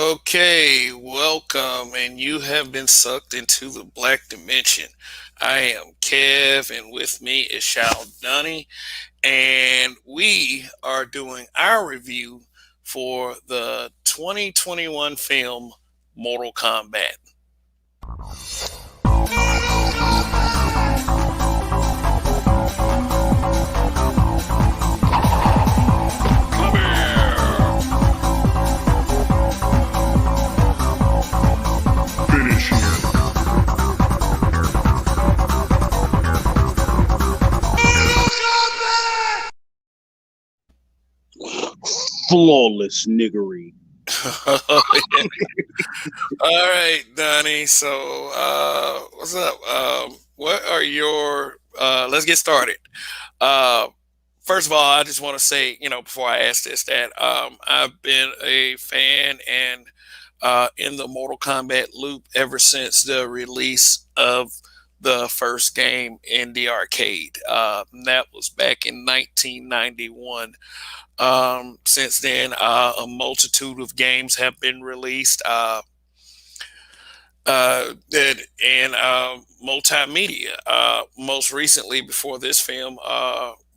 Okay, welcome, and you have been sucked into the Black Dimension. I am Kev, and with me is Shal Dunny, and we are doing our review for the 2021 film Mortal Kombat. Come here! Finish him. Flawless niggery. All right, Donnie. So, what's up? What are your? Let's get started. Uh, First of all, I just want to say, before I ask this, that I've been a fan and in the Mortal Kombat loop ever since the release of the first game in the arcade. That was back in 1991. Since then, a multitude of games have been released. And multimedia. Most recently, before this film,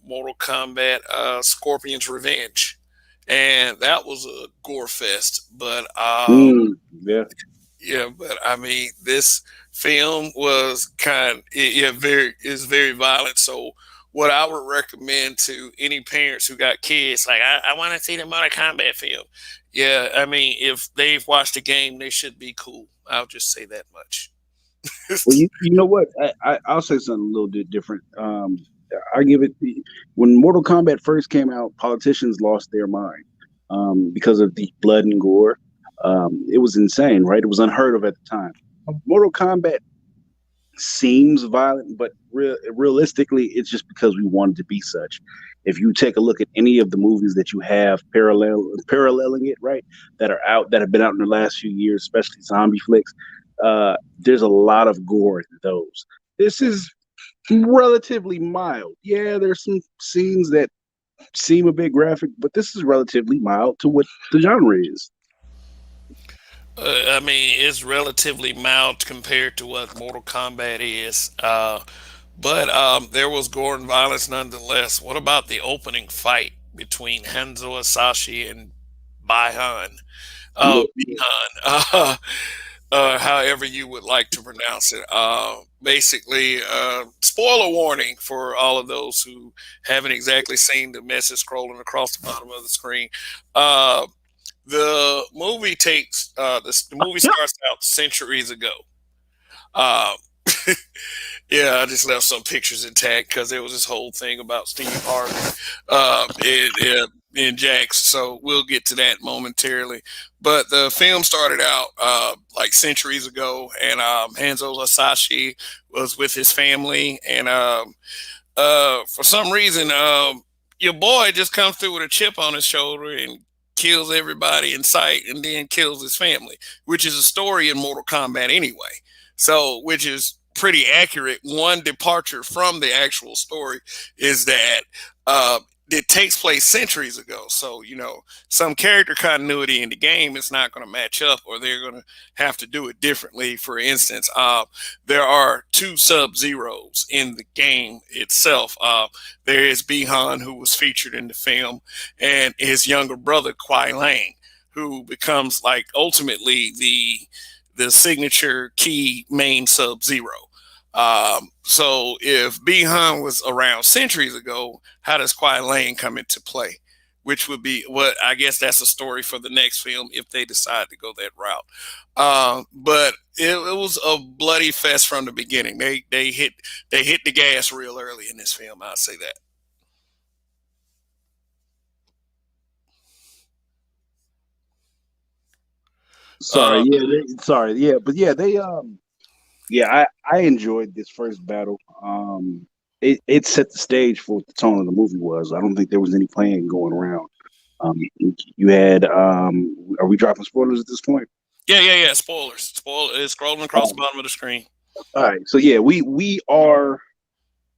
Mortal Kombat Scorpion's Revenge. And that was a gore fest. But Yeah. yeah, but I mean, this film was is very violent. So, what I would recommend to any parents who got kids, like, I want to see the Mortal Kombat film. Yeah, I mean, if they've watched the game, they should be cool. I'll just say that much. Well, you know what? I'll say something a little bit different. I give it when Mortal Kombat first came out, politicians lost their mind because of the blood and gore. It was insane, right? It was unheard of at the time. Mortal Kombat seems violent, but realistically, it's just because we wanted to be such. If you take a look at any of the movies that you have paralleling it, right, that have been out in the last few years, especially zombie flicks, there's a lot of gore in those. This is relatively mild. Yeah, there's some scenes that seem a bit graphic, but this is relatively mild to what the genre is. I mean, it's relatively mild compared to what Mortal Kombat is. But there was gore and violence nonetheless. What about the opening fight between Hanzo Asashi and Bihan? Bihan, however you would like to pronounce it. Basically, spoiler warning for all of those who haven't exactly seen the message scrolling across the bottom of the screen. Uh, the movie starts out centuries ago. Um, yeah, I just left some pictures intact because there was this whole thing about Steve Harvey and Jax. So we'll get to that momentarily. But the film started out like centuries ago, and Hanzo Sasashi was with his family, and for some reason, your boy just comes through with a chip on his shoulder and kills everybody in sight, and then kills his family, which is a story in Mortal Kombat anyway. So, which is pretty accurate. One departure from the actual story is that uh, it takes place centuries ago. So, some character continuity in the game is not going to match up, or they're going to have to do it differently. For instance, there are two Sub Zeros in the game itself. There is Bihan, who was featured in the film, and his younger brother, Kwai Lang, who becomes like ultimately the signature key main Sub Zero. So if Bihan was around centuries ago, how does Kwai Lane come into play? Which would be what I guess that's a story for the next film if they decide to go that route. But it was a bloody fest from the beginning. They hit the gas real early in this film. I'll say that. Sorry, Uh, sorry, yeah, but yeah, yeah, I enjoyed this first battle. It set the stage for what the tone of the movie was. I don't think there was any playing going around. Um, you had are we dropping spoilers at this point? yeah, yeah, yeah. Spoilers. Spoiler is scrolling across the Um, bottom of the screen. all right, so yeah, we are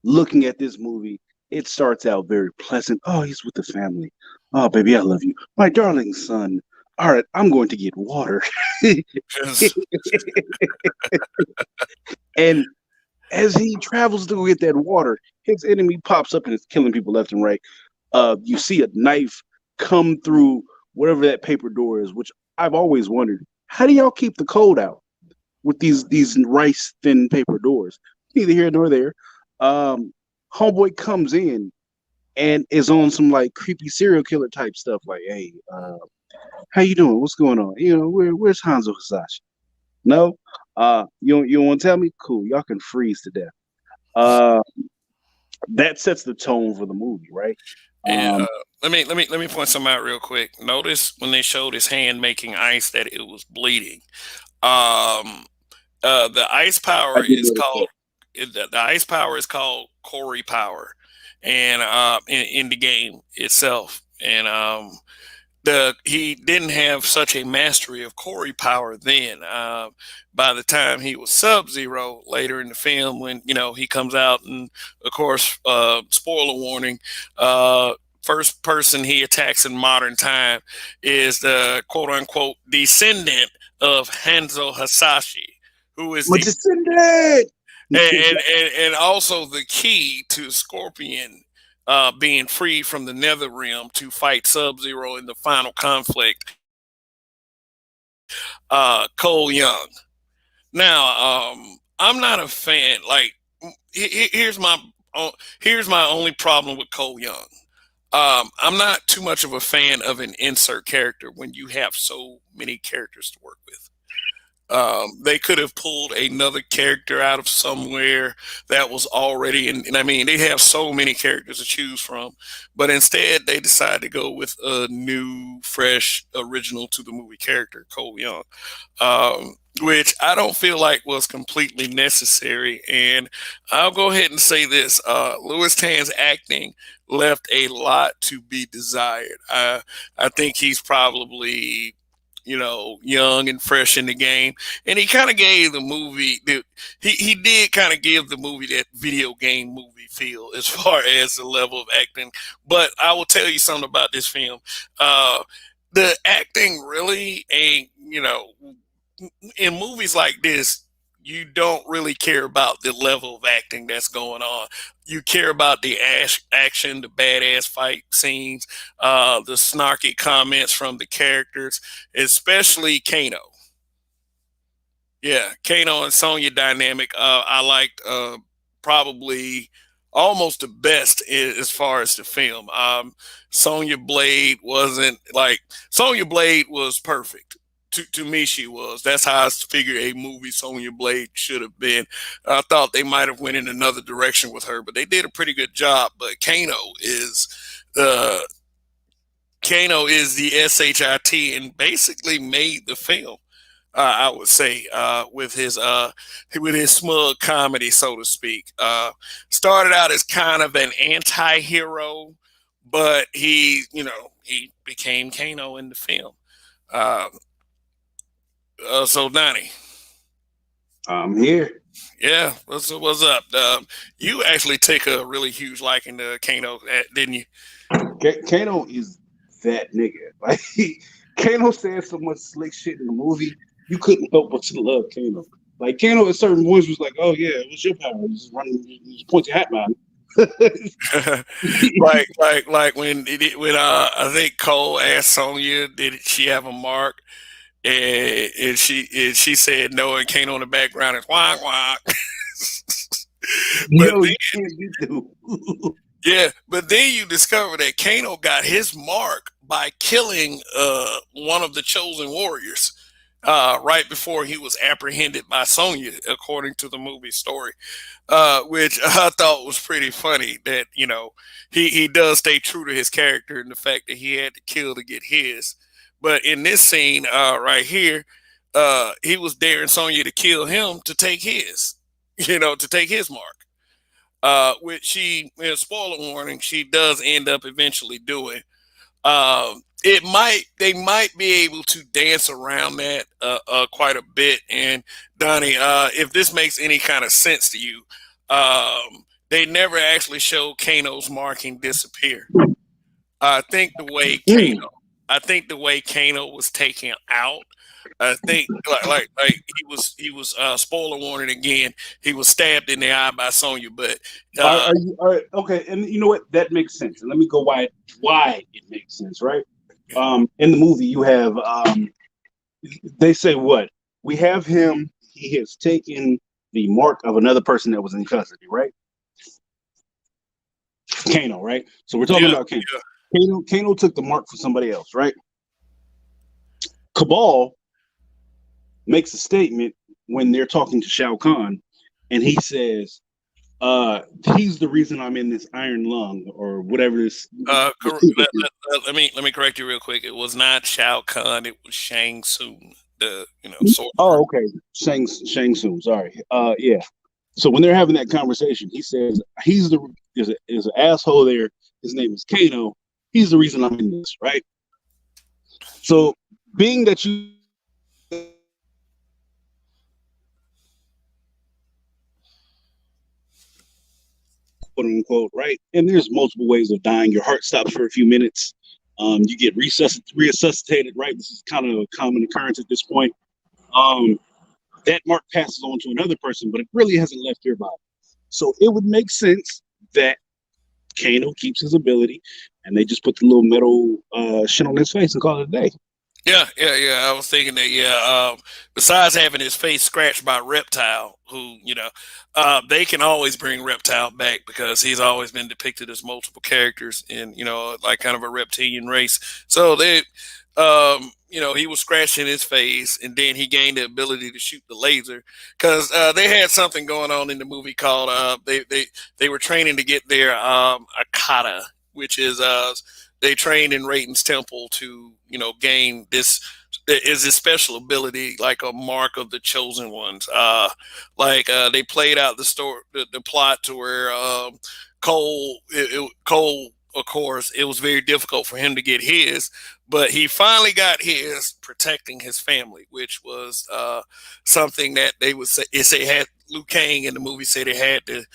looking at this movie. It starts out very pleasant. Oh, he's with the family. Oh, baby, I love you, my darling son. all right, I'm going to get water. And as he travels to go get that water, his enemy pops up and is killing people left and right. You see a knife come through whatever that paper door is, which I've always wondered, how do y'all keep the cold out with these rice thin paper doors? Neither here nor there. Homeboy comes in and is on some like creepy serial killer type stuff, like, hey, how you doing? What's going on? Where's Hanzo Hasashi? No, you don't want to tell me? Cool, y'all can freeze to death. Uh, that sets the tone for the movie, right? And Um, let me point something out real quick. Notice when they showed his hand making ice that it was bleeding. Um, the ice I power did is notice called that. the ice power is called Corey power, and in the game itself, and he didn't have such a mastery of Corey power then. By the time he was Sub Zero later in the film, when he comes out, and of course, spoiler warning, first person he attacks in modern time is the quote unquote descendant of Hanzo Hasashi, who is My the descendant. and also the key to Scorpion being free from the Nether Realm to fight Sub Zero in the final conflict, Cole Young. Now, I'm not a fan. Like, here's my here's my only problem with Cole Young. I'm not too much of a fan of an insert character when you have so many characters to work with. They could have pulled another character out of somewhere that was already in. And I mean, they have so many characters to choose from, but instead they decided to go with a new, fresh, original to the movie character, Cole Young, which I don't feel like was completely necessary. And I'll go ahead and say this: Louis Tan's acting left a lot to be desired. I think he's probably young and fresh in the game, and he kind of gave the movie. He did kind of give the movie that video game movie feel as far as the level of acting. But I will tell you something about this film. Uh, the acting really ain't. In movies like this, you don't really care about the level of acting that's going on. You care about the action, the badass fight scenes, the snarky comments from the characters, especially Kano. Yeah, Kano and Sonya dynamic. I liked probably almost the best as far as the film. Sonya Blade wasn't like Sonya Blade was perfect. To me, she was. That's how I figured a movie Sonya Blade should have been. I thought they might have went in another direction with her, but they did a pretty good job. But uh, Kano is the shit and basically made the film. I would say with his smug comedy, so to speak. Started out as kind of an anti-hero, but he became Kano in the film. Uh, so Donnie, I'm here. yeah, what's up? You actually take a really huge liking to Kano, didn't you? Kano is that nigga. Like Kano said so much slick shit in the movie, you couldn't help but to love Kano. Like Kano at certain points was like, "Oh yeah, what's your power? Just run, just point your hat, man." like when I think Cole asked Sonya, did she have a mark? And she said no, and came on the background and wah wah. but Yo, then, you can't beat them. yeah, but then you discover that Kano got his mark by killing one of the chosen warriors right before he was apprehended by Sonya, according to the movie story, which I thought was pretty funny. That he does stay true to his character and the fact that he had to kill to get his. But in this scene right here, he was daring Sonya to kill him to take his, to take his mark. Which spoiler warning, she does end up eventually doing. They might be able to dance around that quite a bit. And Donnie, if this makes any kind of sense to you, they never actually show Kano's marking disappear. I think the way Kano, Mm. I think the way Kano was taken out, I think like he was spoiler warning again. He was stabbed in the eye by Sonya, but uh, Are you all right? Okay, and you know what? That makes sense. And let me go why it makes sense, right? In the movie, you have they say what we have him. He has taken the mark of another person that was in custody, right? Kano, right? So we're talking yeah, about Kano. Kano took the mark for somebody else, right? Cabal makes a statement when they're talking to Shao Kahn, and he says, he's the reason I'm in this iron lung or whatever this secret is. let me correct you real quick. It was not Shao Kahn. It was Shang Tsung, the sorcerer. Oh, okay. Shang Tsung, sorry. Yeah. So when they're having that conversation, he says is an asshole there. His name is Kano. He's the reason I'm in this, right? So being that you quote unquote, right? And there's multiple ways of dying. Your heart stops for a few minutes. You get resuscitated, right? This is kind of a common occurrence at this point. Um, that mark passes on to another person, but it really hasn't left your body. So it would make sense that Kano keeps his ability, and they just put the little metal shit on his face and call it a day. Yeah. I was thinking that. Yeah. Besides having his face scratched by Reptile, who they can always bring Reptile back because he's always been depicted as multiple characters in like kind of a reptilian race. So he was scratching his face, and then he gained the ability to shoot the laser because they had something going on in the movie called they were training to get their Akata, which is they trained in Raiden's temple to gain this is this special ability like a mark of the chosen ones. They played out the plot to where Cole, of course, it was very difficult for him to get his, but he finally got his protecting his family, which was something that they would say. It had Liu Kang in the movie said it had to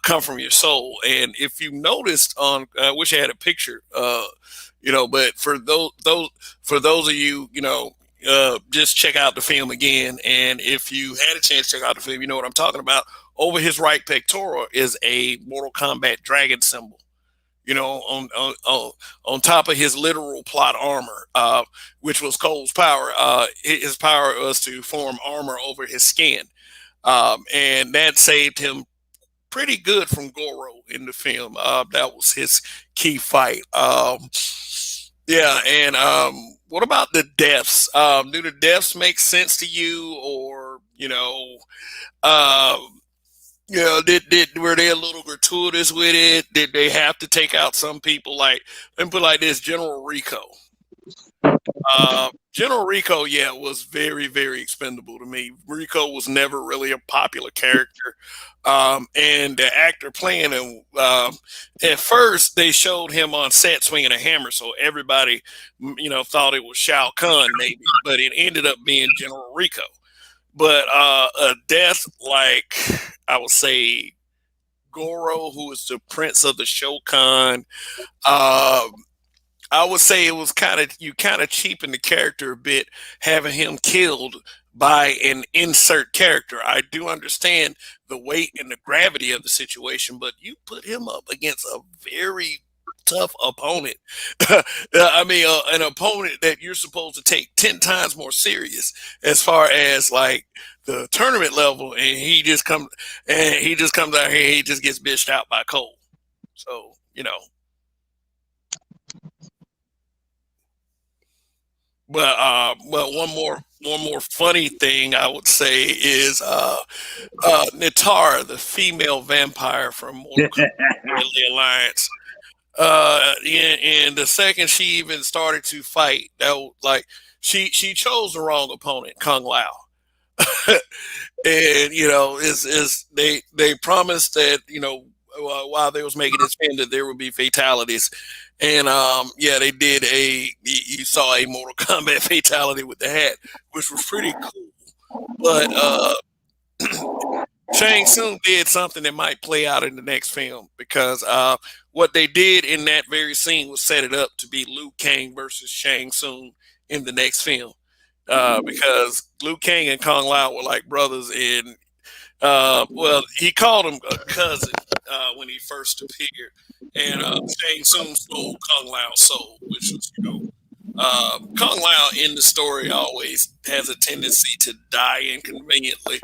come from your soul. And if you noticed I wish I had a picture, but for those of you, just check out the film again. And if you had a chance to check out the film, you know what I'm talking about. Over his right pectoral is a Mortal Kombat dragon symbol. On top of his literal plot armor, which was Cole's power. His power was to form armor over his skin, and that saved him pretty good from Goro in the film. That was his key fight. Yeah, and what about the deaths? Do the deaths make sense to you, or um, did were they a little gratuitous with it? Did they have to take out some people? Like, let me put it like this: General Rico. General Rico, yeah, was very, very expendable to me. Rico was never really a popular character, and the actor playing him. At first, they showed him on set swinging a hammer, so everybody, thought it was Shao Kahn, maybe, but it ended up being General Rico. But a death like I would say Goro, who is the prince of the Shokan. Um, I would say it was you kind of cheapened the character a bit, having him killed by an insert character. I do understand the weight and the gravity of the situation, but you put him up against a very tough opponent. I mean, an opponent that you're supposed to take 10 times more serious as far as like the tournament level, and he just comes out here and he just gets bitched out by Cole. So But one more funny thing I would say is Nitara, the female vampire from Mortal Kombat Deadly Alliance. And the second she even started to fight, like she chose the wrong opponent, Kung Lao. And is they promised that while they was making this film that there would be fatalities, and yeah, they did you saw a Mortal Kombat fatality with the hat, which was pretty cool. But Shang Tsung did something that might play out in the next film because what they did in that very scene was set it up to be Liu Kang versus Shang Tsung in the next film. Because Liu Kang and Kung Lao were like brothers, and well, he called him a cousin when he first appeared, and Shang Tsung stole Kung Lao's soul, which was, Kung Lao in the story always has a tendency to die inconveniently.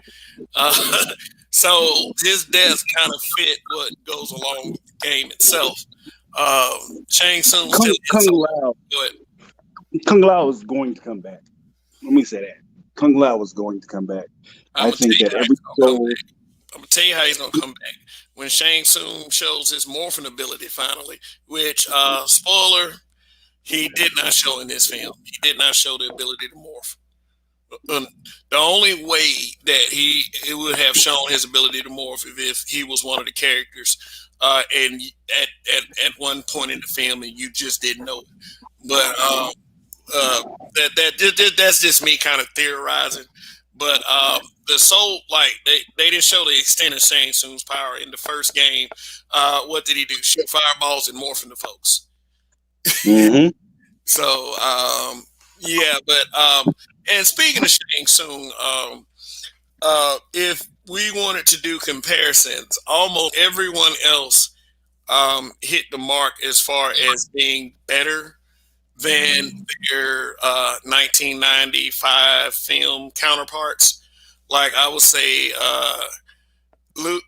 Uh, so his death kind of fit what goes along with the game itself. Shang Tsung still Kung hits Lao, but Kung Lao is going to come back. Let me say that Kung Lao is going to come back. I think that every soul. I'm gonna tell you how he's gonna come back when Shang Tsung shows his morphing ability finally. Which spoiler, he did not show in this film. He did not show the ability to morph. The only way that he would have shown his ability to morph if he was one of the characters, and at one point in the film, and you just didn't know it. But that's just me kind of theorizing. But the soul, like they didn't show the extent of Shang Tsung's power in the first game. What did he do? Shoot fireballs and morph into folks. Mm-hmm. So yeah, but and speaking of Shang Tsung, if we wanted to do comparisons, almost everyone else hit the mark as far as being better than their 1995 film counterparts. Like I would say, Luke.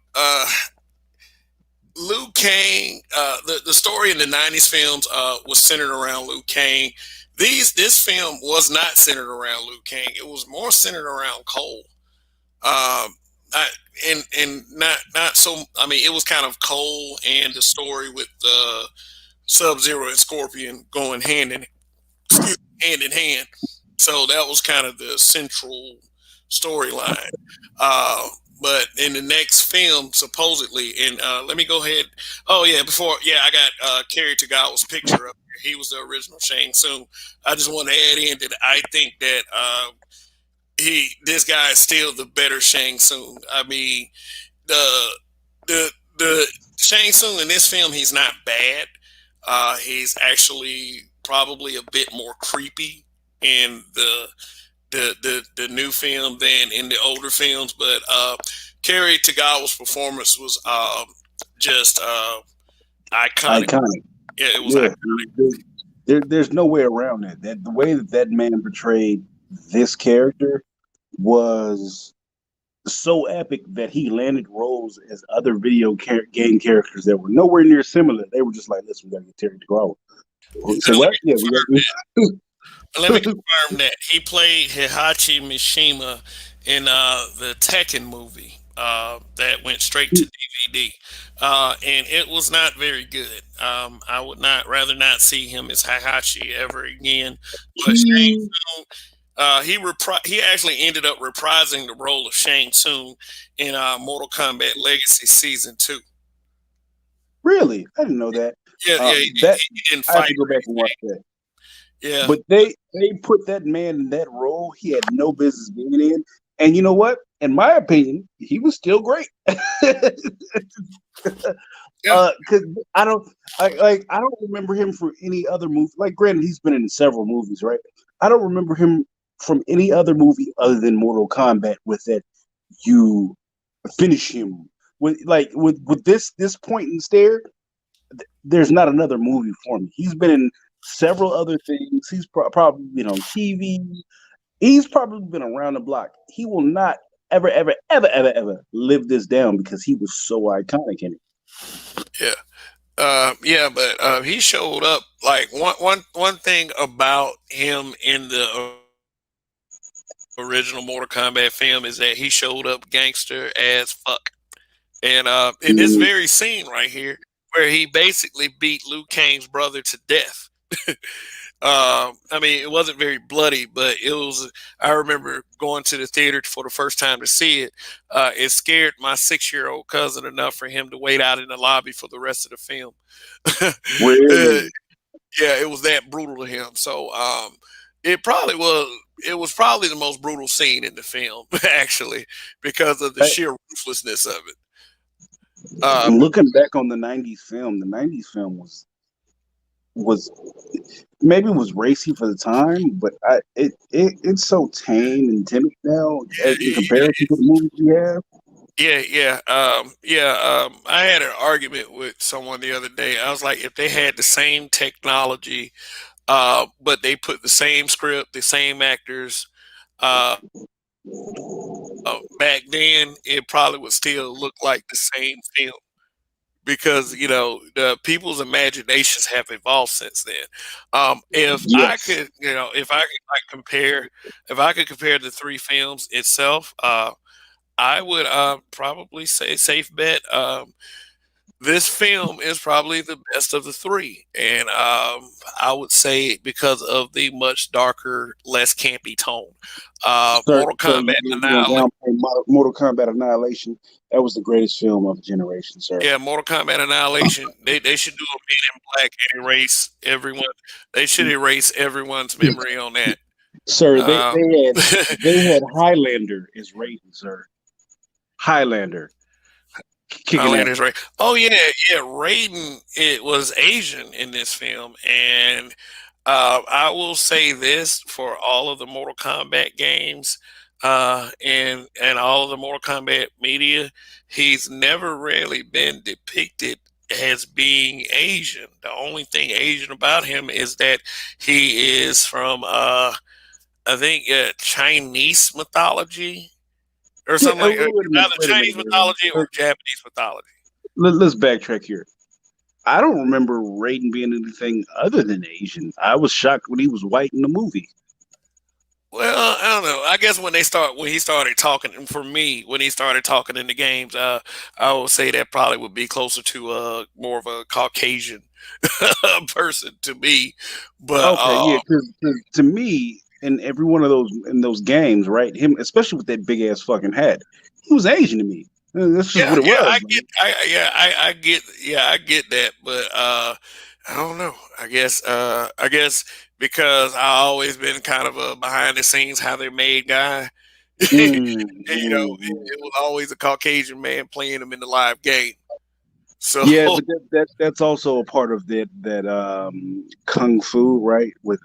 Liu Kang, the story in the '90s films was centered around Liu Kang. This film was not centered around Liu Kang. It was more centered around Cole. I, and not so. I mean, it was kind of Cole and the story with Sub-Zero and Scorpion going hand in hand. So that was kind of the central storyline. But in the next film, supposedly, and let me go ahead. Oh yeah, I got Kerry Tagawa's picture up here. He was the original Shang Tsung. I just want to add in that I think that this guy is still the better Shang Tsung. I mean, the the Shang Tsung in this film, he's not bad. He's actually probably a bit more creepy in the new film than in the older films. But Kerry Tagawa's performance was just iconic. Iconic. Yeah, it was iconic. There's no way around it. That the way that man portrayed this character was so epic that he landed roles as other game characters that were nowhere near similar. They were just like, listen, we gotta get Terry Tagawa. So what? Yeah, we got. Let me confirm that he played Hihachi Mishima in the Tekken movie that went straight to DVD, and it was not very good. I would rather not see him as Hihachi ever again. But Shang Tsung, he actually ended up reprising the role of Shang Tsung in Mortal Kombat Legacy Season 2. Really, I didn't know that. Yeah, he didn't fight. I have to go back and watch that. Yeah, but they put that man in that role he had no business being in, and you know what? In my opinion, he was still great. Because I don't remember him from any other movie. Like, granted, he's been in several movies, right? I don't remember him from any other movie other than Mortal Kombat. With that, you finish him with this point and stare. There's not another movie for me. He's been in several other things. He's probably been on TV. He's probably been around the block. He will not ever live this down because he was so iconic in it. Yeah, but he showed up. Like one thing about him in the original Mortal Kombat film is that he showed up gangster as fuck. And in this very scene right here, where he basically beat Liu Kang's brother to death. I mean, it wasn't very bloody, but it was. I remember going to the theater for the first time to see it. It scared my 6-year-old cousin enough for him to wait out in the lobby for the rest of the film. Really? Yeah, it was that brutal to him. So, it probably was. It was probably the most brutal scene in the film, actually, because of the Right? sheer ruthlessness of it. Uh, And looking back on the '90s film was maybe it was racy for the time, but it's so tame and timid now in comparison to the movies we have. yeah, yeah, yeah. I had an argument with someone the other day. I was like, if they had the same technology, but they put the same script, the same actors, uh, back then, it probably would still look like the same film because the people's imaginations have evolved since then. If I Yes, could, if I could like compare, if I could compare the three films itself, I would probably say safe bet. This film is probably the best of the three, and I would say because of the much darker, less campy tone. Mortal sir, Kombat you gonna Annihilation. downplay Mortal Kombat Annihilation? That was the greatest film of a generation, sir. Yeah, Mortal Kombat Annihilation. They should do a Men in Black and erase everyone. They should erase everyone's memory on that. Sir, Uh, they had Highlander as Raiden, sir. Highlander kicking ass. Highlander's right. Oh yeah, yeah. Raiden, it was Asian in this film, and I will say this for all of the Mortal Kombat games, and all of the Mortal Kombat media, he's never really been depicted as being Asian. The only thing Asian about him is that he is from, I think, Chinese mythology or Yeah, something like wait a minute, either wait a minute, Chinese wait a minute. mythology or Sir, Japanese mythology. let's backtrack here. I don't remember Raiden being anything other than Asian. I was shocked when he was white in the movie. Well, I don't know. I guess when he started talking, and for me, when he started talking in the games, I would say that probably would be closer to more of a Caucasian person to me. But Okay, yeah, because to me, in every one of those games, right? Him, especially with that big ass fucking hat, he was Asian to me. That's just yeah, what it yeah, was, man. I get, yeah, I get that. But I don't know. I guess because I always been kind of a behind the scenes how they're made guy. Mm, It was always a Caucasian man playing them in the live game. So Yeah, but that's also a part of that kung fu, right? With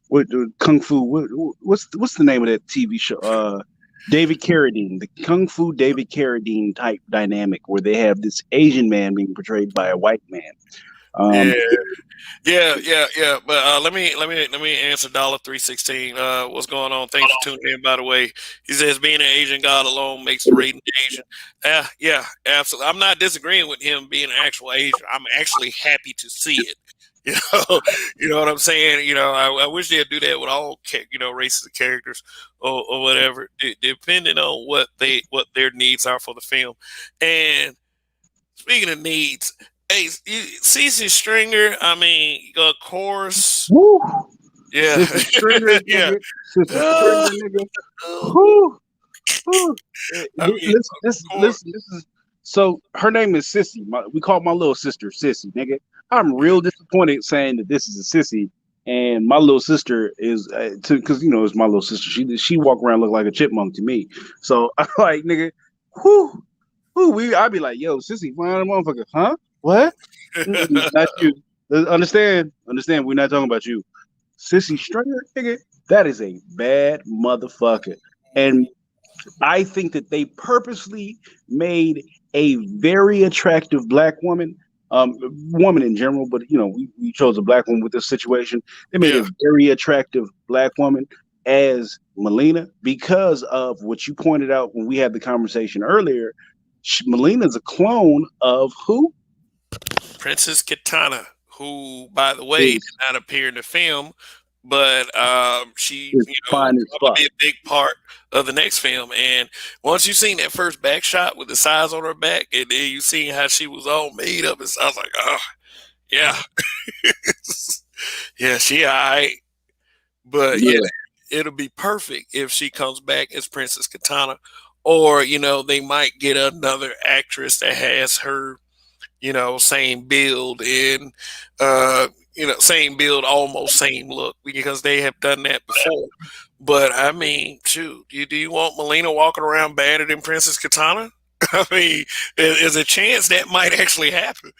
what kung fu? What's the name of that TV show? David Carradine, the kung fu David Carradine type dynamic, where they have this Asian man being portrayed by a white man. yeah, Um, yeah. But let me answer $316. What's going on? Thanks for tuning in. By the way, he says being an Asian god alone makes the rating Asian. Yeah, absolutely. I'm not disagreeing with him being an actual Asian. I'm actually happy to see it. You know, you know what I'm saying. I wish they'd do that with all races of characters or whatever, depending on what their needs are for the film. And speaking of needs, hey, CC Stringer. I mean, of course, woo, yeah, Sister Stringer, yeah. nigga, Sister Uh, Stringer, nigga. uh, Whew, whew. I mean, of course, This is so. Her name is Sissy. We call my little sister Sissy, nigga. I'm real disappointed saying that this is a sissy, and my little sister is because it's my little sister. She walk around look like a chipmunk to me. So I'm like, nigga, whoo, I'd be like, yo, sissy, fine motherfucker, huh? What? Not you. Understand. We're not talking about you. Sissy Stringer, nigga, that is a bad motherfucker. And I think that they purposely made a very attractive black woman, woman in general, but we chose a black woman with this situation. They made yeah. a very attractive black woman as Melina because of what you pointed out when we had the conversation earlier. Melina's a clone of who? Princess Katana, who, by the way, did Is not appear in the film, but she, is will fine as probably fuck. be a big part of the next film. And once you seen that first back shot with the size on her back, and then you seen how she was all made up, and I was like, oh, yeah, yeah, she all right. But yeah, Yeah. it'll be perfect if she comes back as Princess Katana, or they might get another actress that has her same build and same build, almost same look, because they have done that before. But I mean, shoot, do you want Melina walking around badder than Princess Katana? I mean, there's a chance that might actually happen.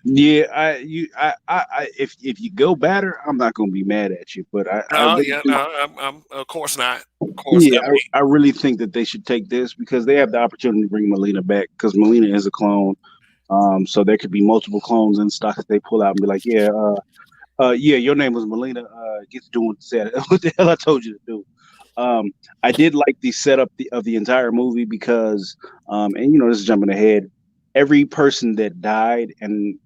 Yeah, if you go batter, I'm not gonna be mad at you, but I No, really yeah, think, no, I'm of course not. Of course, yeah, I mean, I really think that they should take this because they have the opportunity to bring Melina back because Melina is a clone. So there could be multiple clones in stock that they pull out and be like, yeah, yeah, your name was Melina. Get to doing what, said, what the hell I told you to do. I did like the setup of the entire movie because, and this is jumping ahead. Every person that died, and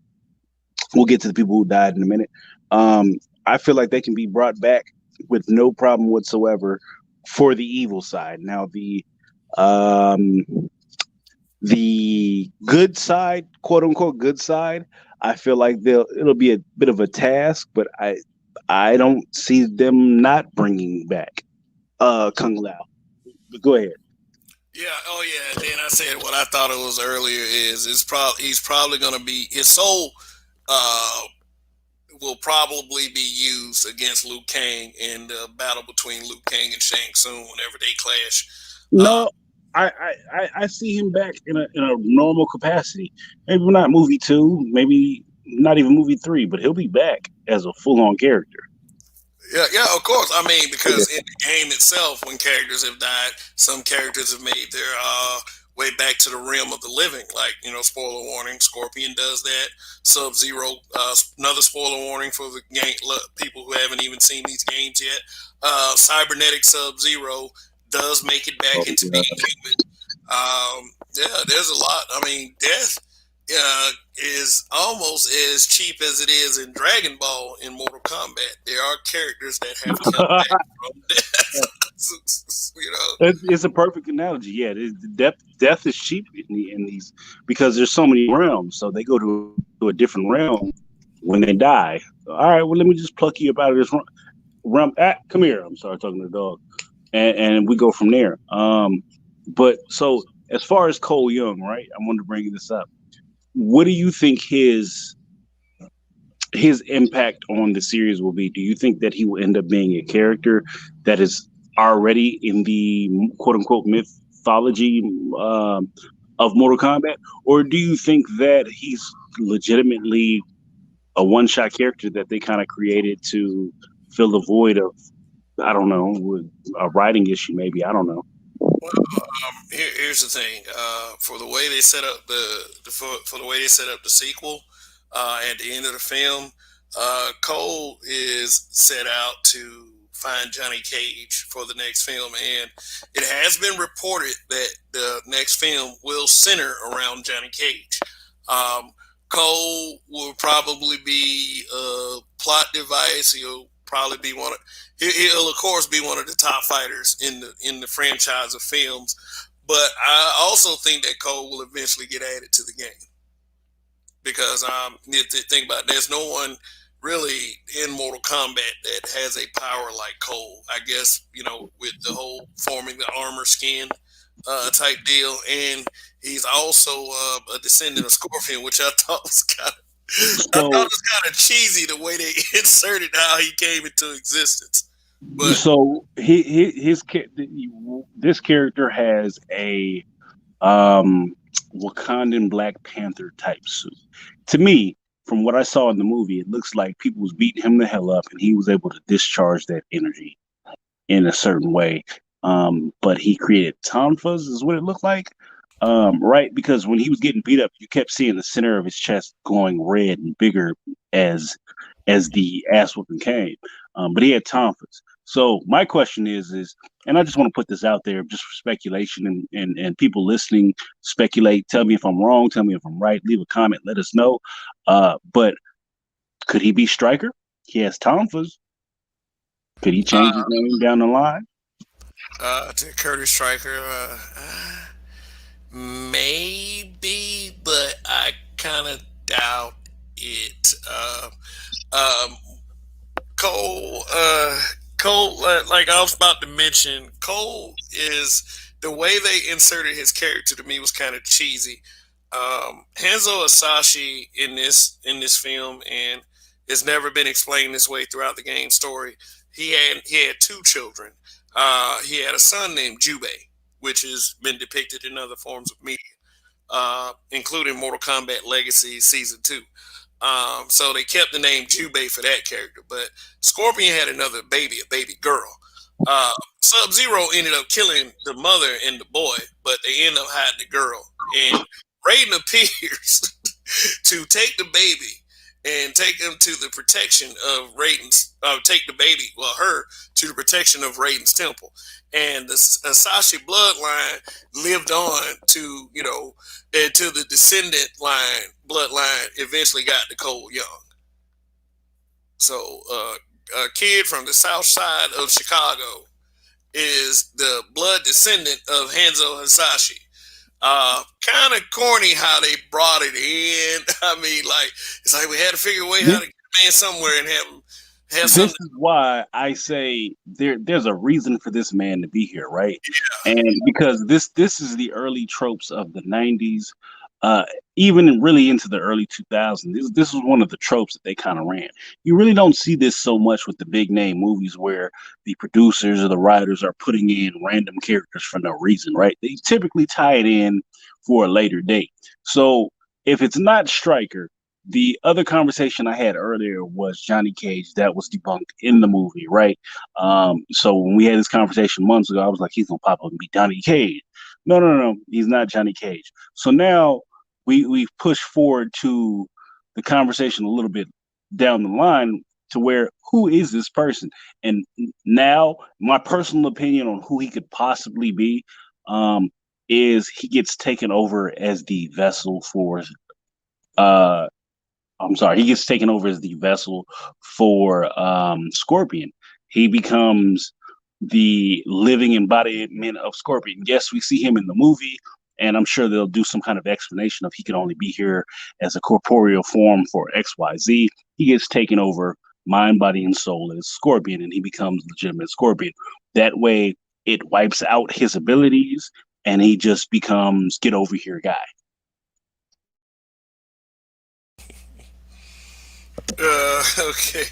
we'll get to the people who died in a minute. Um, I feel like they can be brought back with no problem whatsoever for the evil side. Now um, the good side, quote unquote good side, I feel like it'll be a bit of a task, but I don't see them not bringing back Kung Lao. But go ahead. yeah, oh yeah. And then I said what I thought it was earlier is he's probably going to be his soul. Uh, will probably be used against Liu Kang in the battle between Liu Kang and Shang Tsung whenever they clash. Uh, No, I see him back in a normal capacity. Maybe not movie two, maybe not even movie three, but he'll be back as a full on character. yeah, yeah, of course. I mean, Yeah. because in the game itself, when characters have died, some characters have made their way back to the realm of the living. Like, spoiler warning, Scorpion does that. Sub Zero, another spoiler warning for the game people who haven't even seen these games yet. Cybernetic Sub Zero does make it back Oh, into yeah. being human. Yeah, there's a lot. I mean, death is almost as cheap as it is in Dragon Ball in Mortal Kombat. There are characters that have come back from death. It's a perfect analogy. Yeah, death is cheap in these because there's so many realms. So they go to a different realm when they die. All right, well, let me just pluck you up out of this realm. Come here. I'm sorry, talking to the dog, and we go from there. But so as far as Cole Young, right? I wanted to bring this up. What do you think his impact on the series will be? Do you think that he will end up being a character that is already in the quote unquote mythology of Mortal Kombat, or do you think that he's legitimately a one shot character that they kind of created to fill the void of, I don't know, with a writing issue maybe, I don't know. Well, here's the thing. For the way they set up for the way they set up the sequel, at the end of the film, Cole is set out to find Johnny Cage for the next film, and it has been reported that the next film will center around Johnny Cage. Um, Cole will probably be a plot device. He'll probably be he'll of course be one of the top fighters in the franchise of films. But I also think that Cole will eventually get added to the game because you think about it, there's no one really in Mortal Kombat that has a power like Cole. I guess with the whole forming the armor skin type deal, and he's also a descendant of Scorpion, which I thought was kind of I thought So it was kind of cheesy the way they inserted how he came into existence. But so his this character has a Wakandan Black Panther type suit. To me, from what I saw in the movie, it looks like people was beating him the hell up, and he was able to discharge that energy in a certain way. But he created tonfas, is what it looked like. Right, because when he was getting beat up, you kept seeing the center of his chest going red and bigger as as the ass whooping came. But he had tonfas. So my question is, and I just want to put this out there just for speculation and people listening speculate. Tell me if I'm wrong. Tell me if I'm right. Leave a comment. Let us know. But could he be Striker? He has tonfas. Could he change his uh, name down the line? to Curtis Stryker, maybe, but I kind of doubt it. Um, Cole, Cole, like I was about to mention, Cole is the way they inserted his character to me was kind of cheesy. Hanzo Asashi in this film and It's never been explained this way throughout the game story. He had two children. He had a son named Jubei, which has been depicted in other forms of media, including Mortal Kombat Legacy Season 2. So they kept the name Jubei for that character. But Scorpion had another baby, a baby girl. Uh, Sub Zero ended up killing the mother and the boy, but they end up hiding the girl. And Raiden appears to take the baby and take him to the protection of Raiden's, take the baby, well, her, to the protection of Raiden's temple. And the Asashi bloodline lived on to, until the descendant bloodline eventually got to Cole Young. So, a kid from the south side of Chicago is the blood descendant of Hanzo Hasashi. Kind of corny how they brought it in. I mean, like, it's like we had to figure a way how to get the man somewhere and have him have This something. is why I say there's a reason for this man to be here, right? And because this is the early tropes of the '90s, uh, even really into the early 2000s. This was one of the tropes that they kind of ran. You really don't see this so much with the big name movies where the producers or the writers are putting in random characters for no reason, right? They typically tie it in for a later date. So if it's not Stryker, the other conversation I had earlier was Johnny Cage. That was debunked in the movie, right? So when we had this conversation months ago, I was like, he's gonna pop up and be Johnny Cage. No, no, no, he's not Johnny Cage. So now we've pushed forward to the conversation a little bit down the line to where who is this person? And now my personal opinion on who he could possibly be um, is he gets taken over as the vessel for uh I'm sorry, he gets taken over as the vessel for Scorpion. He becomes the living embodiment of Scorpion. Yes, we see him in the movie, and I'm sure they'll do some kind of explanation of he can only be here as a corporeal form for XYZ. He gets taken over mind, body, and soul as Scorpion, and he becomes legitimate Scorpion. That way, it wipes out his abilities, and he just becomes get over here guy. Okay.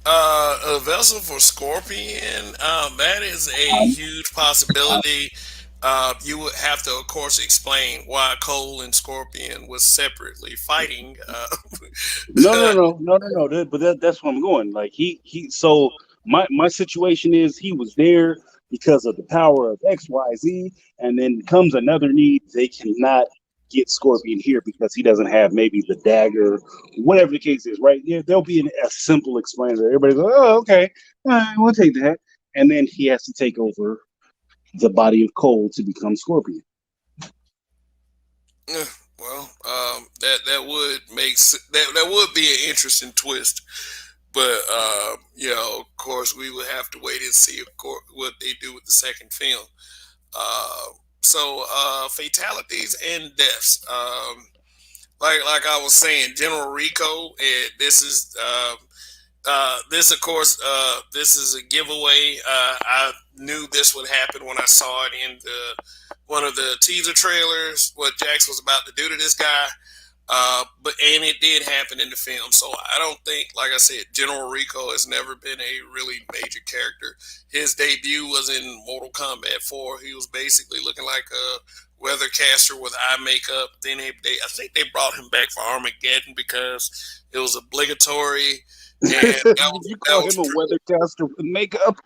A vessel for Scorpion. That is a Um, huge possibility. You would have to, of course, explain why Cole and Scorpion was separately fighting. No, no, no, no, no, no. That's where I'm going. Like he. So my situation is he was there because of the power of XYZ, and then comes another need. They cannot get Scorpion here because he doesn't have maybe the dagger, whatever the case is. Right? Yeah, there'll be a simple explainer. Everybody goes, oh, okay, all right, we'll take that. And then he has to take over the body of Cole to become Scorpion. Yeah, well, that would that would be an interesting twist. But of course, we would have to wait and see, of course, what they do with the second film. Uh, Fatalities and deaths. Like I was saying, General Rico. This, of course, this is a giveaway. I knew this would happen when I saw it in one of the teaser trailers. What Jax was about to do to this guy. But it did happen in the film, so I don't think, like I said, General Rico has never been a really major character. His debut was in Mortal Kombat 4. He was basically looking like a weathercaster with eye makeup. Then I think they brought him back for Armageddon because it was obligatory, and Did you that call was him a weathercaster with makeup?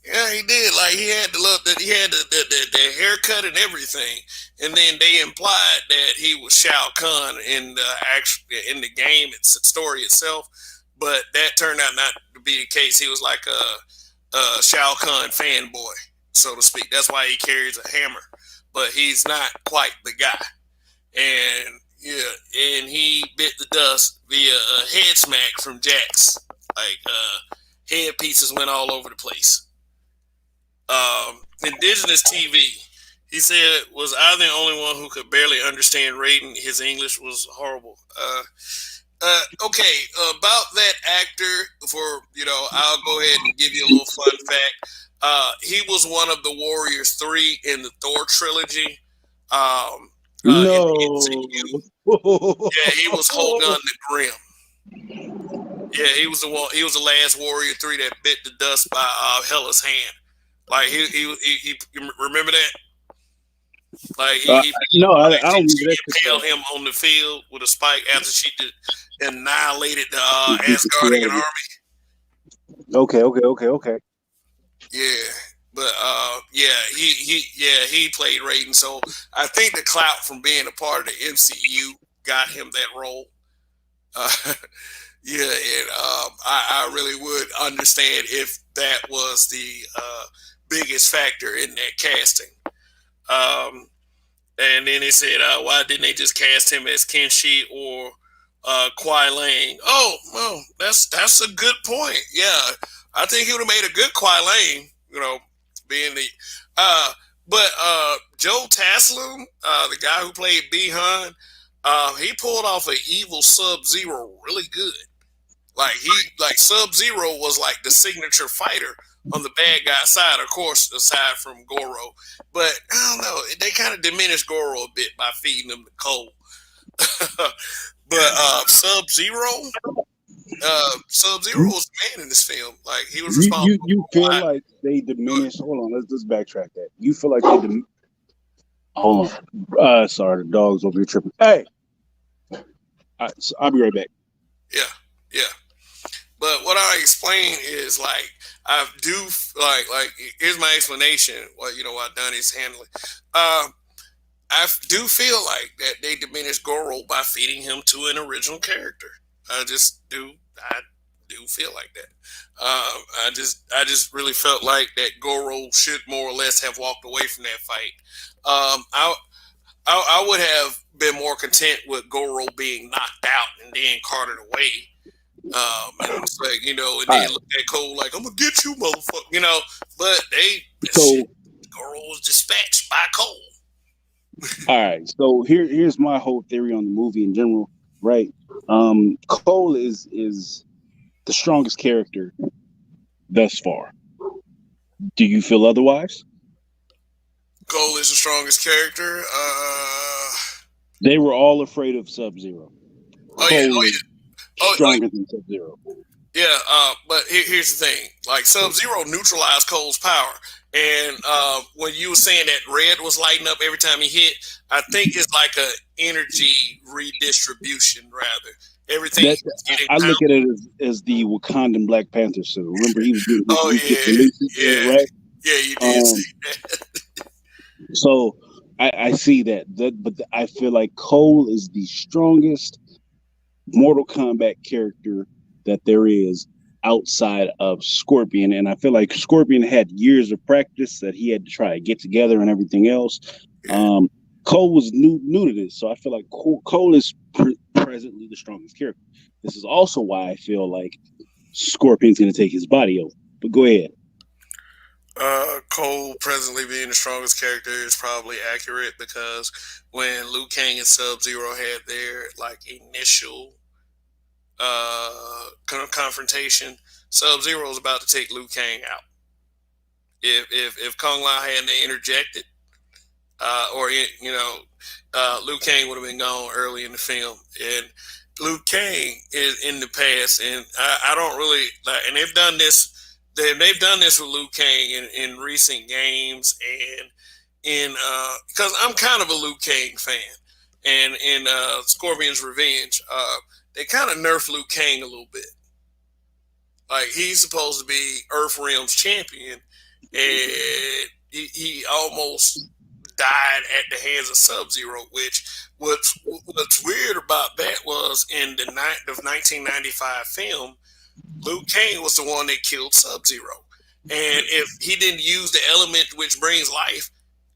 yeah, he did. Like he had the look that he had the haircut and everything, and then they implied that he was Shao Kahn in the in the game, story itself. But that turned out not to be the case. He was like a Shao Kahn fanboy, so to speak. That's why he carries a hammer, but he's not quite the guy. And yeah, and he bit the dust via a head smack from Jax. Like head pieces went all over the place. Indigenous TV. He said, was I the only one who could barely understand Raiden? His English was horrible. Okay, about that actor, I'll go ahead and give you a little fun fact. He was one of the Warriors 3 in the Thor trilogy. In the No. MCU. Yeah, he was Hogun the Grim. Yeah, he was the one. He was the last Warrior 3 that bit the dust by Hella's hand. Like he remember that? Like No, I she don't remember that. impaled him on the field with a spike after she annihilated the Beat the shit out Asgardian of it. army. Okay. Yeah, but he played Raiden. So I think the clout from being a part of the MCU got him that role. Uh, yeah, and I really would understand if that was the biggest factor in that casting. And then they said, why didn't they just cast him as Kenshi or Kwai Lang? Oh, well, that's a good point. Yeah, I think he would have made a good Kwai Lang, being the. But Joe Taslim, the guy who played B-Han, he pulled off an evil Sub-Zero really good. Like Sub-Zero was like the signature fighter on the bad guy side, of course, aside from Goro. But I don't know, they kind of diminished Goro a bit by feeding him the coal. But Sub-Zero was the man in this film. Like he was responsible. You feel like they diminished? Hold on, let's backtrack that. You feel like they hold on. Sorry, the dog's over here tripping. Hey, I'll be right back. Yeah. But what I explain is like I do like here's my explanation. What Donnie's handling. I do feel like that they diminished Goro by feeding him to an original character. I do feel like that. I just really felt like that Goro should more or less have walked away from that fight. I would have been more content with Goro being knocked out and then carted away. And it's like, and they look at Cole like, I'm gonna get you, motherfucker, but Goro was dispatched by Cole. All right, so here's my whole theory on the movie in general, right? Cole is the strongest character thus far. Do you feel otherwise? Cole is the strongest character. They were all afraid of Sub-Zero. Stronger than Sub-Zero. Yeah, but here's the thing. Like, Sub-Zero neutralized Cole's power. And when you were saying that red was lighting up every time he hit, I think it's like a energy redistribution, rather. Everything. I look at it as the Wakandan Black Panther. So remember, he was doing right? Yeah, you did see that. So I see that, but I feel like Cole is the strongest Mortal Kombat character that there is outside of Scorpion, and I feel like Scorpion had years of practice that he had to try to get together and everything else. Cole was new to this, so I feel like Cole is presently the strongest character. This is also why I feel like Scorpion's going to take his body over. But go ahead. Cole presently being the strongest character is probably accurate, because when Liu Kang and Sub-Zero had their initial confrontation, Sub-Zero was about to take Liu Kang out. If Kung Lao hadn't interjected, Liu Kang would have been gone early in the film. And Liu Kang is in the past, and I don't really like. And they've done this. They've done this with Liu Kang in recent games, and because I'm kind of a Liu Kang fan, and in Scorpion's Revenge, they kind of nerfed Liu Kang a little bit. Like, he's supposed to be Earthrealm's champion, and he almost died at the hands of Sub-Zero. Which what's weird about that was in the 1995 film, Liu Kang was the one that killed Sub-Zero. And if he didn't use the element which brings life,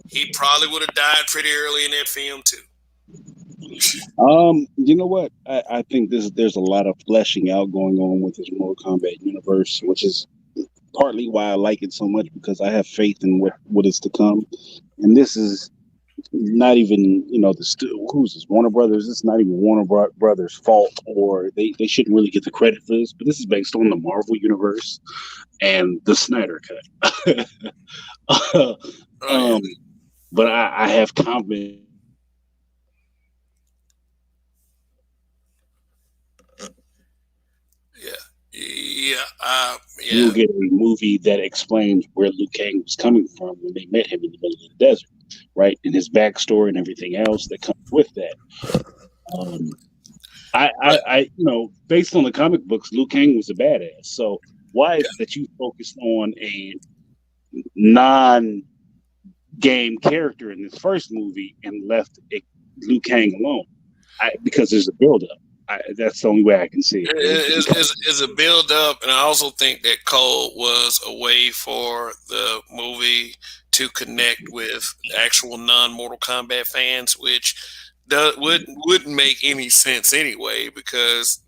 he probably would have died pretty early in that film too. You know what? I think there's a lot of fleshing out going on with this Mortal Kombat universe, which is partly why I like it so much, because I have faith in what is to come. And this is not even, who's this? Warner Brothers. It's not even Warner Brothers' fault, or they shouldn't really get the credit for this. But this is based on the Marvel universe and the Snyder Cut. But I have confidence. Yeah, You'll yeah, get a movie that explains where Liu Kang was coming from when they met him in the middle of the desert, right? And his backstory and everything else that comes with that. Um, right. based on the comic books, Liu Kang was a badass. So why is it that you focused on a non-game character in this first movie and left Liu Kang alone? Because there's a buildup. That's the only way I can see it. Is a build up, and I also think that Cole was a way for the movie to connect with actual non Mortal Kombat fans, which wouldn't make any sense anyway, because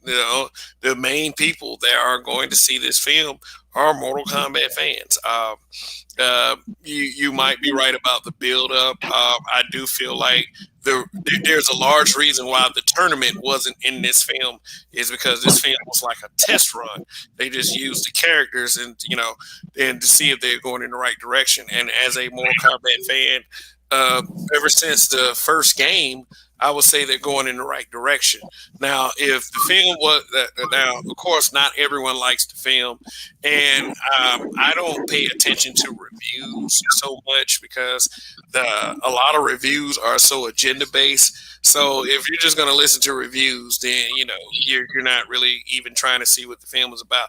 the main people that are going to see this film are Mortal Kombat fans. You might be right about the build up. I do feel like there's a large reason why the tournament wasn't in this film is because this film was like a test run. They just used the characters and to see if they're going in the right direction. And as a Mortal Kombat fan, uh, ever since the first game, I would say they're going in the right direction. Now, if the film was now, of course, not everyone likes the film, and I don't pay attention to reviews so much because a lot of reviews are so agenda based. So if you're just going to listen to reviews, then you're not really even trying to see what the film is about.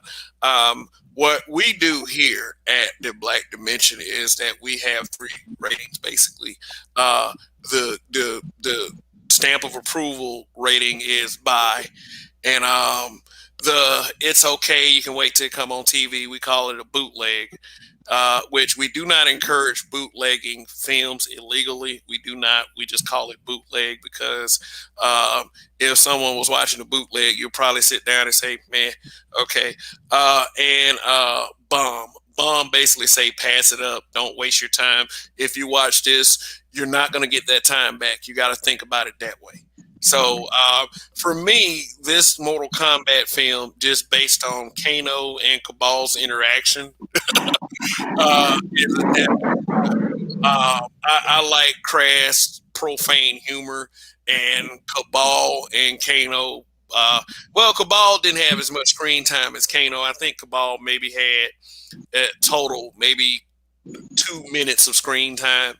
What we do here at the Black Dimension is that we have three ratings basically. The stamp of approval rating is by, and the it's okay, you can wait till it come on TV. We call it a bootleg, which we do not encourage bootlegging films illegally. We do not. We just call it bootleg because if someone was watching a bootleg, you'll probably sit down and say, "Man, okay," and bomb. Bomb basically say pass it up. Don't waste your time. If you watch this, you're not going to get that time back. You got to think about it that way. So for me, this Mortal Kombat film, just based on Kano and Cabal's interaction, is a I like crass, profane humor, and Cabal and Kano. Well, Cabal didn't have as much screen time as Kano. I think Cabal maybe had total maybe 2 minutes of screen time.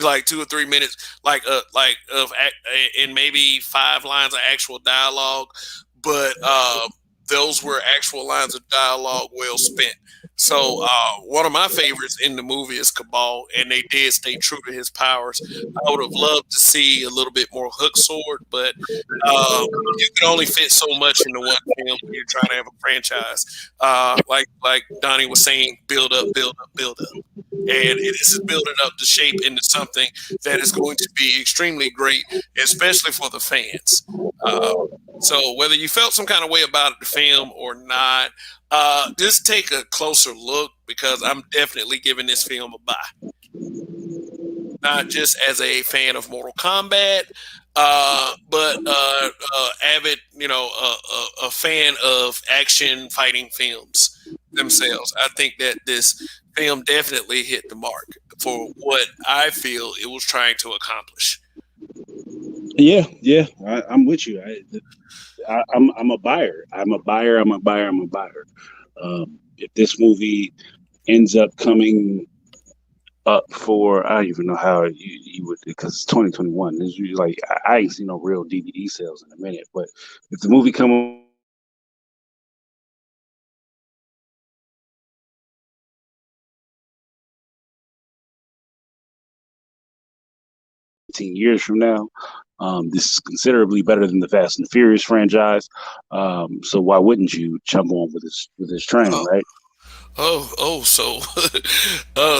Like 2 or 3 minutes, like of and maybe 5 lines of actual dialogue, but those were actual lines of dialogue well spent. So one of my favorites in the movie is Cabal, and they did stay true to his powers. I would have loved to see a little bit more hook sword, but you can only fit so much into one film when you're trying to have a franchise. Like Donnie was saying, build up, build up, build up, and this is building up to shape into something that is going to be extremely great, especially for the fans. Uh, so whether you felt some kind of way about the film or not, just take a closer look because I'm definitely giving this film a buy. Not just as a fan of Mortal Kombat, but avid, a fan of action fighting films themselves. I think that this film definitely hit the mark for what I feel it was trying to accomplish. Yeah, I'm with you. I'm a buyer. I'm a buyer. I'm a buyer. I'm a buyer. If this movie ends up coming up for, I don't even know how you would, because it's 2021. It's usually like I ain't seen no real DVD sales in a minute. But if the movie come 15 years from now, this is considerably better than the Fast and the Furious franchise. So why wouldn't you jump on with this train, Oh, right? so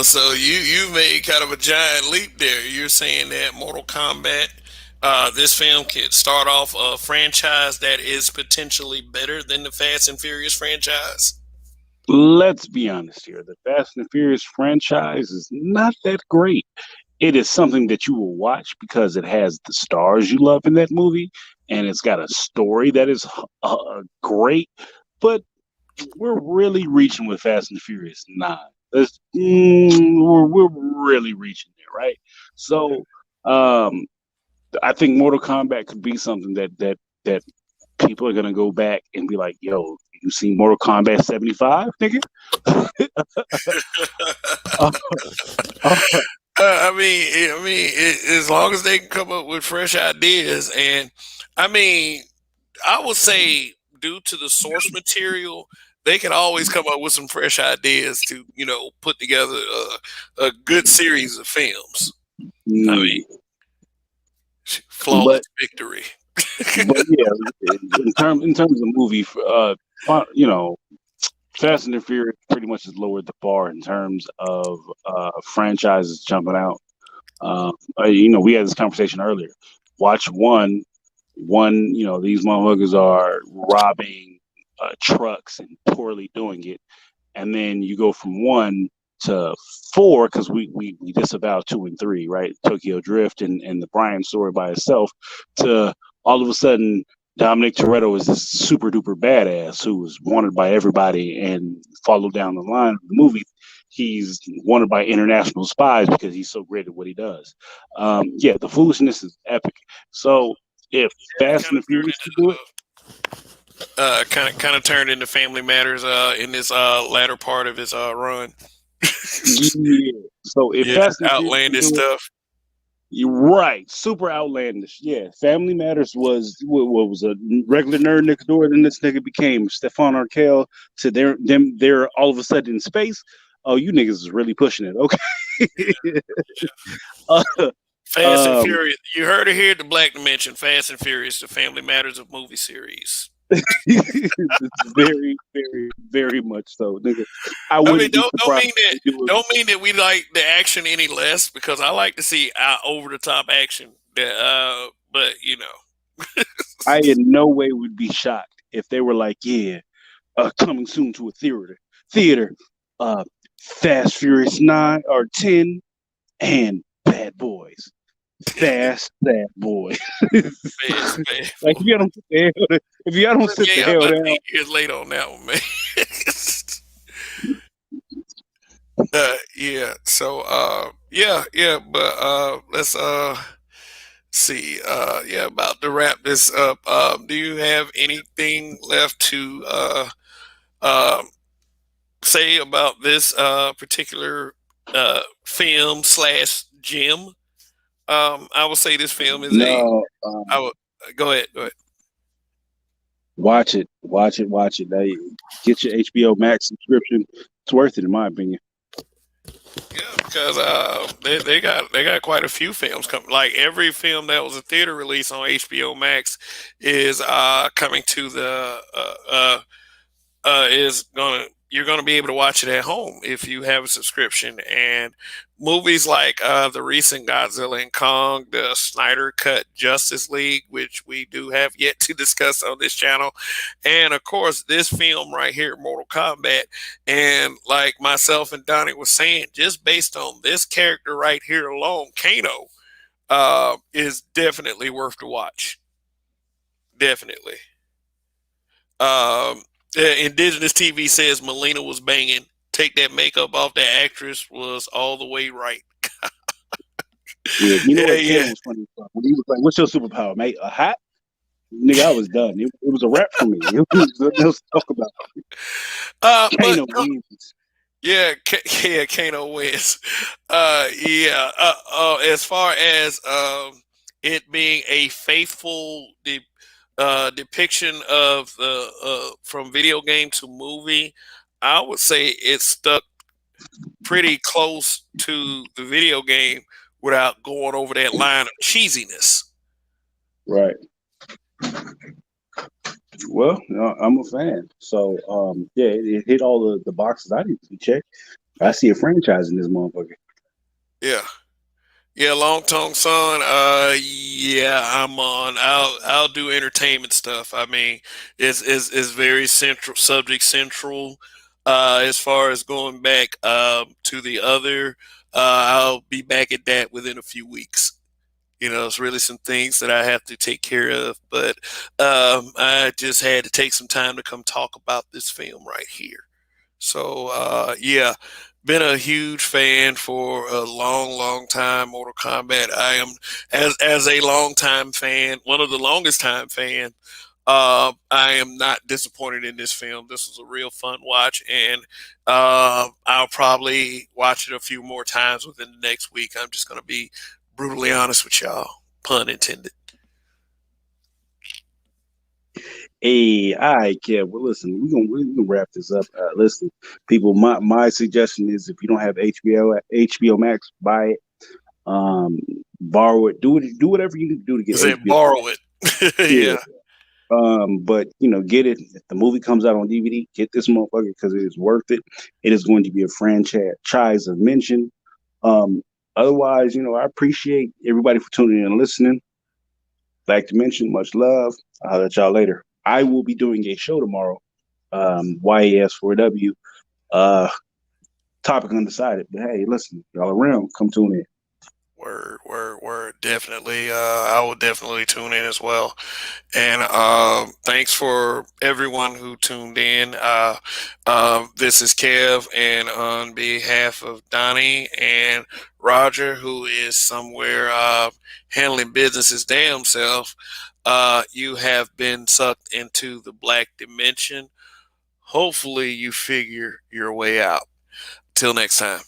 so you made kind of a giant leap there. You're saying that Mortal Kombat, this film could start off a franchise that is potentially better than the Fast and Furious franchise. Let's be honest here. The Fast and the Furious franchise is not that great. It is something that you will watch because it has the stars you love in that movie, and it's got a story that is great. But we're really reaching with Fast and the Furious 9. We're really reaching there, right? So um, I think Mortal Kombat could be something that people are gonna go back and be like, "Yo, You seen Mortal Kombat 75, nigga? uh, uh, as long as they can come up with fresh ideas, and I mean, I would say due to the source material, they can always come up with some fresh ideas to put together a good series of films. I mean, mm, flawless but victory. yeah, in terms of movie, you know, Fast and the Furious pretty much has lowered the bar in terms of franchises jumping out. We had this conversation earlier. Watch one. These motherfuckers are robbing trucks and poorly doing it, and then you go from one to four because we disavow two and three, right? Tokyo Drift and the Brian story by itself, to all of a sudden Dominic Toretto is this super duper badass who was wanted by everybody and followed down the line of the movie. He's wanted by international spies because he's so great at what he does. Yeah, the foolishness is epic. So if Fast and the Furious could do it, Kind of turned into Family Matters in this latter part of his run. yeah. So if Yeah, Fast and the Furious could outlandish do it, stuff. you're right. Super outlandish. Yeah. Family Matters was what was a regular nerd next door. Then this nigga became Stefan Arkell. To they're all of a sudden in space. Oh, you niggas is really pushing it. Okay. uh, Fast and Furious. You heard it here at the Black Dimension. Fast and Furious, the Family Matters of movie series. very, very, very much so, nigga. I mean, wouldn't be surprised. don't mean that we like the action any less, because I like to see over the top action. But I in no way would be shocked if they were like, yeah, coming soon to a theater, Fast Furious 9 or 10 and Bad Boys. Fast Bad Boy. Fast, like if you don't sit the hell down. 8 years late on that one, man. Yeah. So but let's see. Yeah, about to wrap this up. Do you have anything left to say about this particular film slash gem? I would say this film is no. I would go ahead. Watch it. Hey, get your HBO Max subscription. It's worth it, in my opinion. Yeah, because they got quite a few films coming. Like every film that was a theater release on HBO Max is coming to the you're gonna be able to watch it at home if you have a subscription. And movies like the recent Godzilla and Kong, the Snyder Cut Justice League, which we do have yet to discuss on this channel, and of course this film right here, Mortal Kombat. And like myself and Donnie was saying, just based on this character right here alone, Kano, is definitely worth to watch. Definitely. Indigenous TV says Melina was banging. Take that makeup off that actress was all the way right. Yeah, you know what? Yeah. Was funny when he was like, "What's your superpower, mate? A hat?" Nigga, I was done. It was a wrap for me. It was nothing else to talk about. Kano wins. Yeah, Kano wins. As far as it being a faithful depiction of the from video game to movie, I would say it stuck pretty close to the video game without going over that line of cheesiness. Right. Well, I'm a fan, so yeah, it hit all the boxes I need to be checked. I see a franchise in this motherfucker. Yeah, Long Tong Son. Yeah, I'm on. I'll do entertainment stuff. I mean, it's very central, subject central. As far as going back to the other, I'll be back at that within a few weeks. It's really some things that I have to take care of, but I just had to take some time to come talk about this film right here. So yeah, been a huge fan for a long time. Mortal Kombat. I am as a long time fan, one of the longest time fan I am not disappointed in this film. This was a real fun watch, and I'll probably watch it a few more times within the next week. I'm just going to be brutally honest with y'all, pun intended. Hey, all right, Kev. Well, listen, we gonna wrap this up. Listen, people, my suggestion is if you don't have HBO Max, buy it, um, borrow it, do whatever you need to do to I get said HBO. borrow it. Yeah. Yeah, But get it. If the movie comes out on DVD, get this motherfucker because it is worth it. It is going to be a franchise of mention. Um, Otherwise, I appreciate everybody for tuning in and listening. Like to mention, much love. I'll let y'all later. I will be doing a show tomorrow. YAS4W. Uh, Topic undecided. But hey, listen, y'all around. Come tune in. word, word, word. Definitely. I will definitely tune in as well. And thanks for everyone who tuned in. This is Kev, and on behalf of Donnie and Roger, who is somewhere handling business his damn self, you have been sucked into the black dimension. Hopefully, you figure your way out. Till next time.